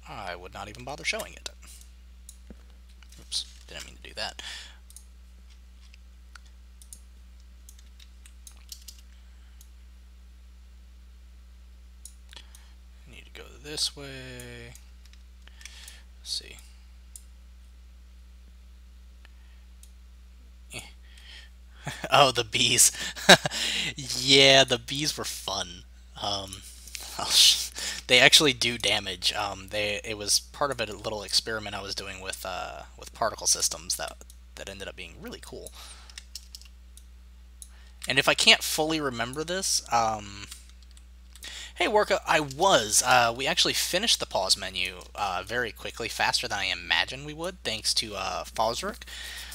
I would not even bother showing it. Oops, didn't mean to do that. I need to go this way. Let's see. Oh, the bees. Yeah, the bees were fun. Um, they actually do damage. It was part of a little experiment I was doing with particle systems that ended up being really cool. And if I can't fully remember this, hey Worka, we actually finished the pause menu very quickly, faster than I imagined we would, thanks to Fosric.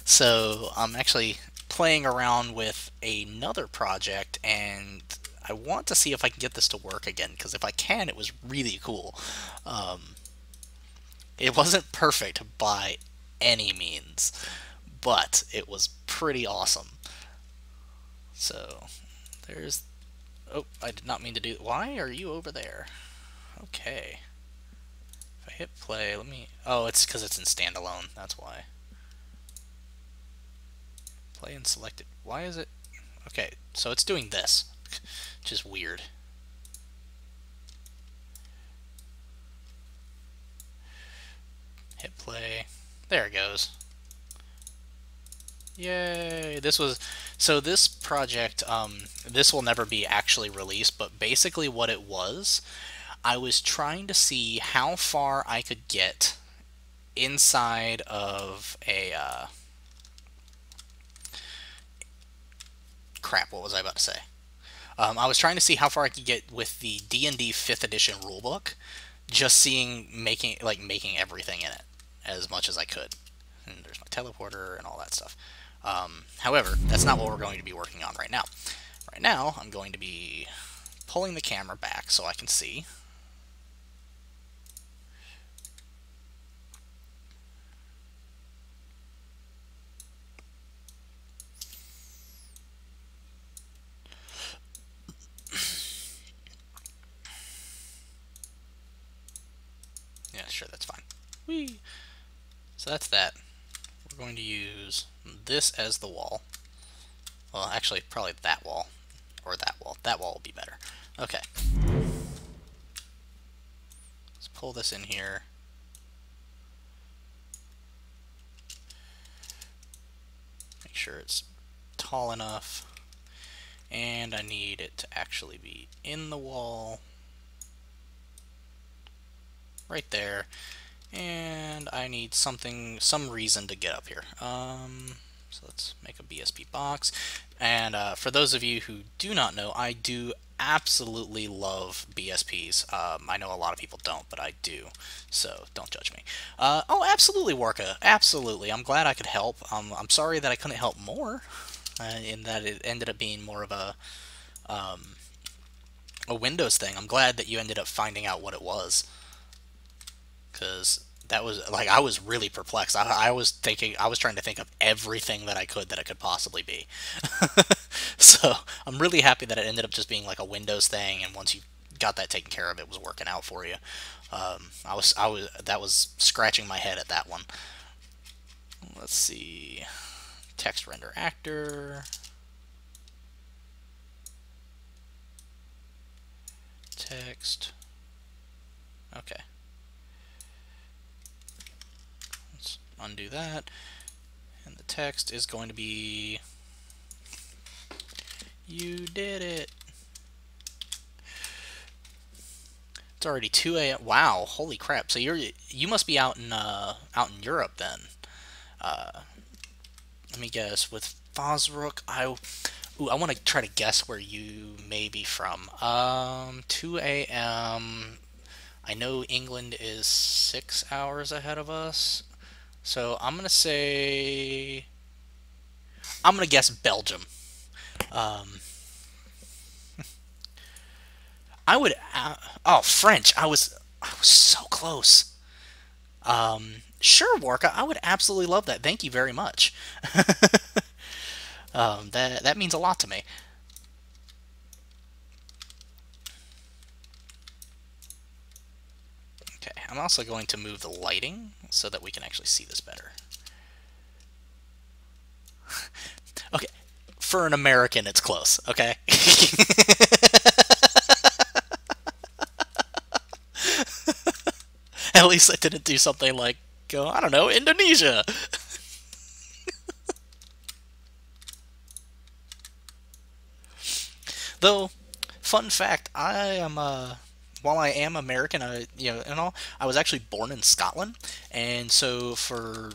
So I'm actually playing around with another project, and I want to see if I can get this to work again, because if I can, it was really cool. Um, it wasn't perfect by any means, but it was pretty awesome. So there's. Oh, I did not mean to do. Why are you over there? Okay. If I hit play, let me. Oh, it's because it's in standalone. That's why. Play and selected. Why is it? Okay, so it's doing this, which is weird. Hit play. There it goes. Yay! This project. This will never be actually released, but basically what it was, I was trying to see how far I could get inside of a. Crap! What was I about to say? I was trying to see how far I could get with the D&D 5th edition rulebook, just seeing making everything in it as much as I could. And there's my teleporter and all that stuff. However, that's not what we're going to be working on right now. Right now, I'm going to be pulling the camera back so I can see. Yeah, sure, that's fine. Whee! So that's that. We're going to use this as the wall. Well, actually, probably that wall. Or that wall. That wall will be better. Okay. Let's pull this in here. Make sure it's tall enough. And I need it to actually be in the wall. Right there. And I need some reason to get up here. So let's make a BSP box. And for those of you who do not know, I do absolutely love BSPs. I know a lot of people don't, but I do. So don't judge me. Oh, absolutely, Warka. Absolutely. I'm glad I could help. I'm sorry that I couldn't help more, in that it ended up being more of a Windows thing. I'm glad that you ended up finding out what it was, because that was like I was really perplexed. I was thinking, I was trying to think of everything that it could possibly be. So I'm really happy that it ended up just being like a Windows thing, and once you got that taken care of, it was working out for you. That was scratching my head at that one. Let's see, text render actor, text. Okay. Let's undo that. And the text is going to be, "You did it." It's already 2 a.m. Wow, holy crap! So you must be out in Europe then. Let me guess. With Fosrook, I want to try to guess where you may be from. 2 a.m. I know England is 6 hours ahead of us, so I'm gonna guess Belgium. Um, I would. Oh, French. I was so close. Sure, Warka. I would absolutely love that. Thank you very much. That means a lot to me. Okay, I'm also going to move the lighting so that we can actually see this better. Okay, for an American, it's close, okay? At least I didn't do something like, go, I don't know, Indonesia. Though, fun fact, I am while I am American, and all, I was actually born in Scotland, and so for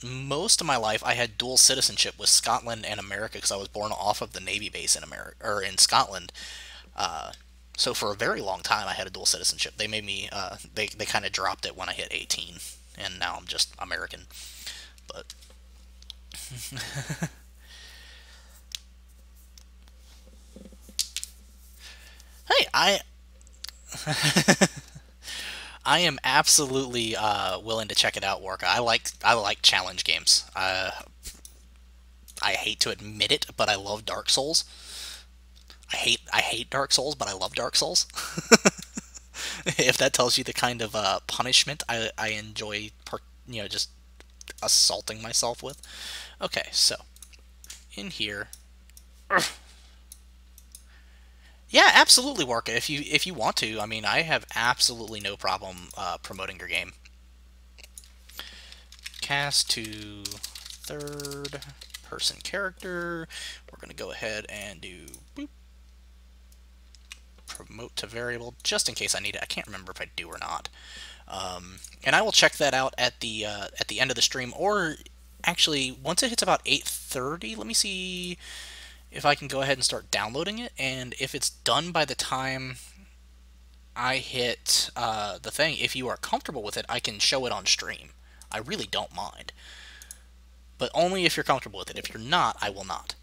most of my life, I had dual citizenship with Scotland and America because I was born off of the Navy base in America or in Scotland. Uh, so for a very long time, I had a dual citizenship. They made me they kind of dropped it when I hit 18, and now I'm just American. But hey, I am absolutely willing to check it out, Warka. I like challenge games. I hate to admit it, but I love Dark Souls. I hate Dark Souls, but I love Dark Souls. If that tells you the kind of punishment I enjoy, just assaulting myself with. Okay, so in here, yeah, absolutely, Warka. If you want to, I mean, I have absolutely no problem promoting your game. Cast to third person character. We're gonna go ahead and do boop, promote to variable, just in case I need it. I can't remember if I do or not. And I will check that out at the end of the stream, or actually once it hits about 8:30. Let me see if I can go ahead and start downloading it, and if it's done by the time I hit the thing, if you are comfortable with it, I can show it on stream. I really don't mind, but only if you're comfortable with it. If you're not, I will not.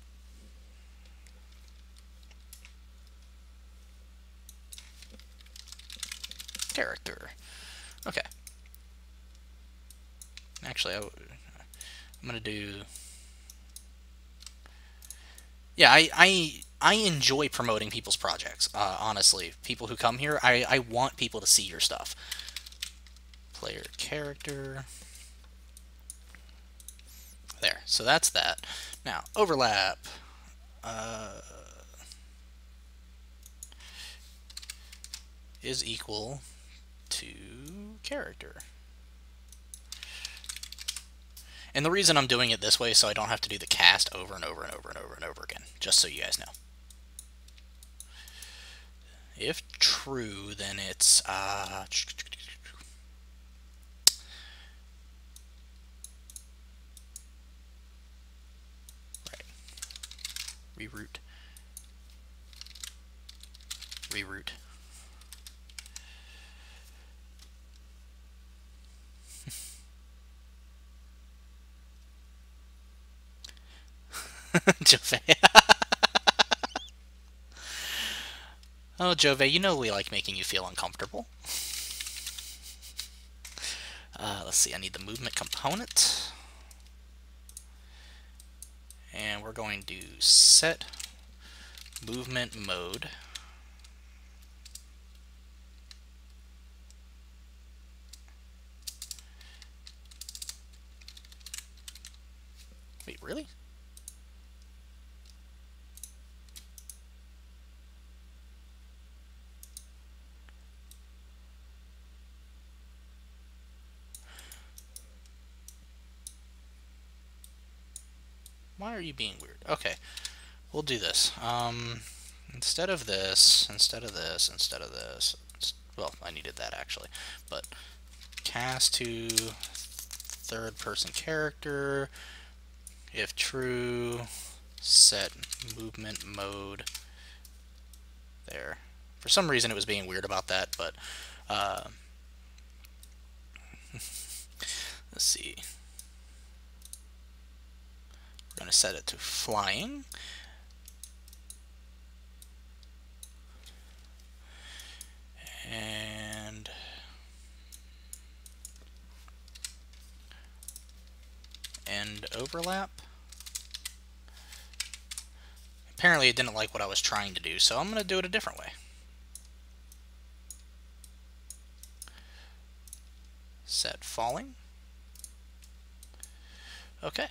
Character. Okay. Actually, I'm gonna do. Yeah, I enjoy promoting people's projects. Honestly, people who come here, I want people to see your stuff. Player character. There. So that's that. Now overlap. Is equal to character. And the reason I'm doing it this way is so I don't have to do the cast over and over and over and over and over again, just so you guys know. If true, then it's right. Reroute. Reroute. Jove. Oh, Jove, you know we like making you feel uncomfortable. Let's see, I need the movement component. And we're going to set movement mode. Wait, really? Why are you being weird? Okay, we'll do this. Instead of this, well, I needed that actually, but cast to third person character, if true, set movement mode. There. For some reason it was being weird about that, but let's see. We're going to set it to flying. And end overlap. Apparently it didn't like what I was trying to do, so I'm going to do it a different way. set falling. Okay.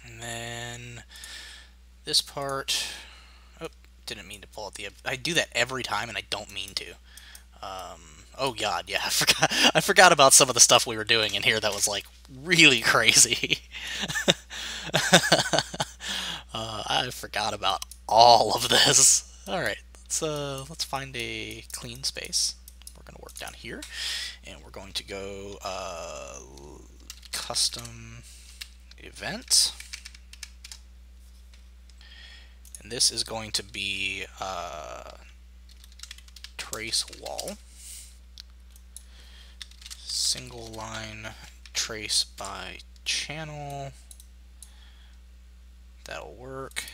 And then this part, oh, didn't mean to pull out the, I do that every time and I don't mean to. Oh god, yeah, I forgot about some of the stuff we were doing in here that was like really crazy. I forgot about all of this. All right, let's find a clean space. We're gonna work down here, and we're going to go custom event, and this is going to be trace wall, single line trace by channel. That'll work.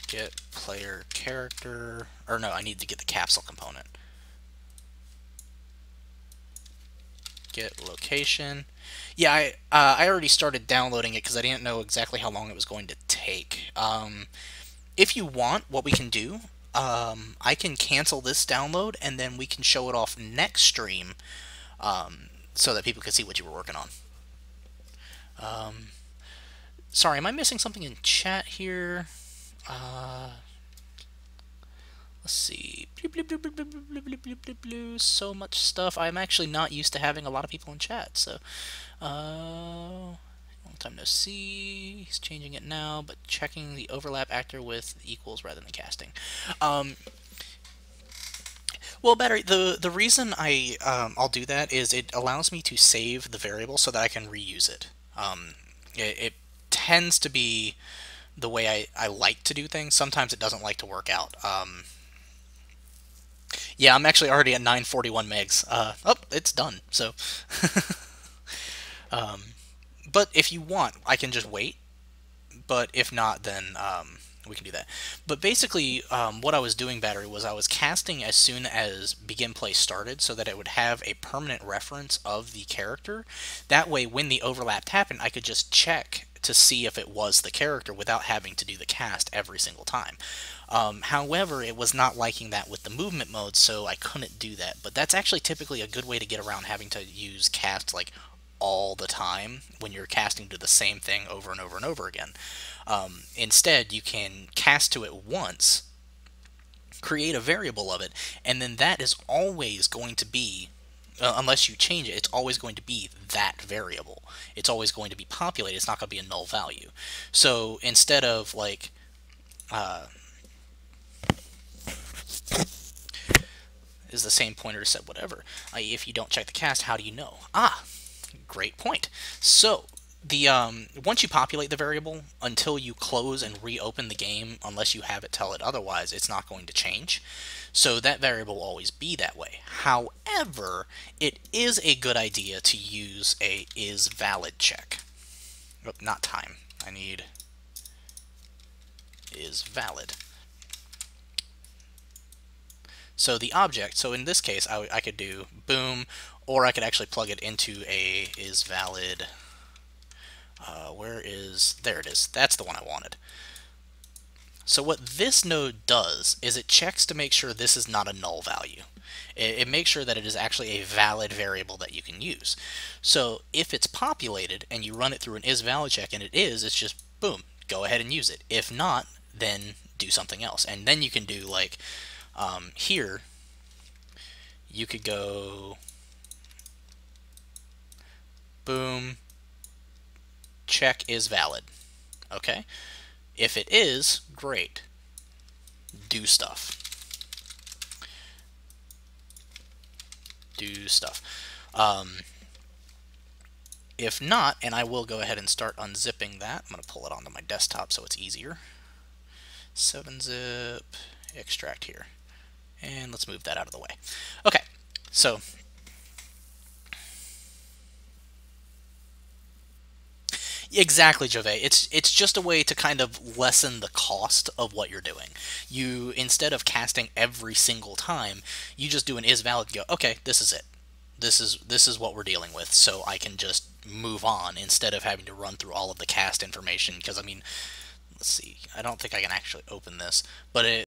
Get player character, or no, I need to get the capsule component. Get location. Yeah, I already started downloading it because I didn't know exactly how long it was going to take. If you want, what we can do, I can cancel this download and then we can show it off next stream, so that people can see what you were working on. Sorry, am I missing something in chat here? Let's see. So much stuff. I'm actually not used to having a lot of people in chat, so long time no see. He's changing it now, but checking the overlap actor with equals rather than casting. Well, Battery, the reason I'll do that is it allows me to save the variable so that I can reuse it. It tends to be the way I like to do things. Sometimes it doesn't like to work out. Yeah, I'm actually already at 941 megs. Oh, it's done. So, but if you want, I can just wait. But if not, then we can do that. But basically, what I was doing, Battery, was I was casting as soon as begin play started so that it would have a permanent reference of the character. That way, when the overlap happened, I could just check to see if it was the character without having to do the cast every single time. However, it was not liking that with the movement mode, so I couldn't do that. But that's actually typically a good way to get around having to use cast like all the time when you're casting to the same thing over and over and over again. Instead, you can cast to it once, create a variable of it, and then that is always going to be, unless you change it, it's always going to be that variable. It's always going to be populated. It's not going to be a null value. So instead of like is the same pointer to set whatever. If you don't check the cast, how do you know? Ah, great point. So the once you populate the variable, until you close and reopen the game, unless you have it tell it otherwise, it's not going to change. So that variable will always be that way. However, it is a good idea to use a isValid check. Oh, not time. I need isValid. So the object, so in this case, I could do boom, or I could actually plug it into a isValid. Where is, there it is. That's the one I wanted. So what this node does is it checks to make sure this is not a null value. It makes sure that it is actually a valid variable that you can use. So if it's populated and you run it through an isValid check and it is, it's just boom, go ahead and use it. If not, then do something else. And then you can do like here, you could go boom, check isValid. Okay? If it is, great. Do stuff. Do stuff. If not, and I will go ahead and start unzipping that. I'm going to pull it onto my desktop so it's easier. 7-zip, extract here. And let's move that out of the way. Okay, so exactly, Jove. It's just a way to kind of lessen the cost of what you're doing. You, instead of casting every single time, you just do an isValid and go, okay, this is it. This is what we're dealing with, so I can just move on instead of having to run through all of the cast information. Because I mean, let's see, I don't think I can actually open this, but